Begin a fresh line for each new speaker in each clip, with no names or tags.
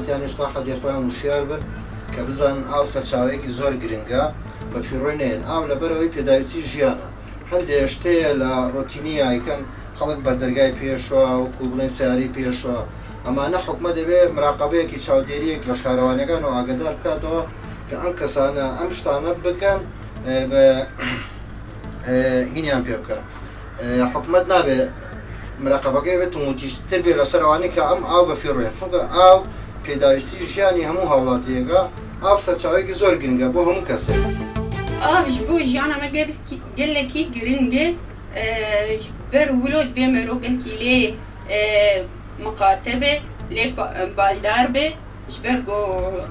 وڵاتیان هێشتا حەدی خۆیان وشیار بن کە بزانن ئاو سەرچاوەیەکی زۆر گرنگە بە پیرۆی نێن ئاو لەبەرەوەی پێداویستی ژیانە هەندێک شتەیە لە ڕۆتینیایکەن خەڵک بەردەرگای پێشوە وەکو بڵێن سیاری پێشوە ئەمانە حکومە دەبێت مراقبەیەکی چاودێریەک لە شارەوانەکان و ئاگدار بکاتەوە کە ئەم کەسانە ئەم شتانە بکەن بە هینیان پێ بکە حکومت نابێت مراقبەکەی بێت وتیشتر بێت لەسەرەوانی کە ئەم ئاو بە فێڕۆیان چونکە ئاو پێداویستی ژیانی هەموو هاوڵاتیەکە ئاو سەرچاوەیەکی زۆر گرنگە بۆ هەموو کەسێک
ئاوش بۆ ژیانەمە گەلێکی گرنگێ بەر ولۆت بێ مرۆگەلکی لێ مقاتبێ لێ بالدار بێ ji ber ku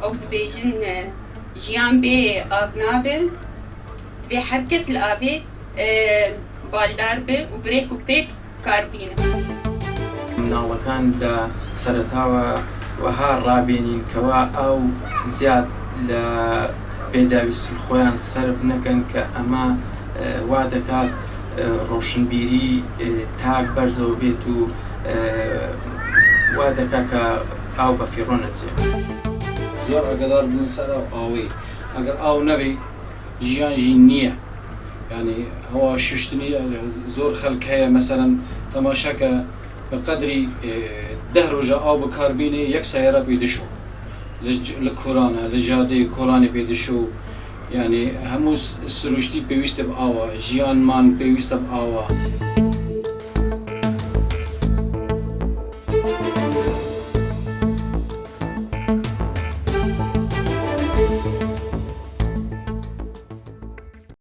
ew dibêjin jiyan bê av nabe vê her kes li avê baldar be û birêk û pêk kar bîne.
مناڵەکان لە سەرەتاوە وەها ڕابێنین کەوا ئەو زیاد لە پێداویستی خۆیان سەرف نەکەن کە ئەمە وا دەکات ڕۆشنبیری تاک بەرزەوە بێت و وا دەکات کە ئاو بە فیڕۆ نەچێت.
زۆر ئەگەدار بن سەر ئاوی ئەگەر ئاو نەبی ژیانژی نییە یعنی ئەوە ششتنی زۆر خەڵک هەیە مەسەرەن تەماشاکە بە قەدری 10 ڕۆژە ئاو بەکاربینێ یەک سەیارە پێدەشۆ لە کۆرانە لە ژادەی کۆرانی پێدەشۆ یعنی هەموو سروشتی پێویستە بە ئاوە ژیانمان پێویستە بە ئاوە.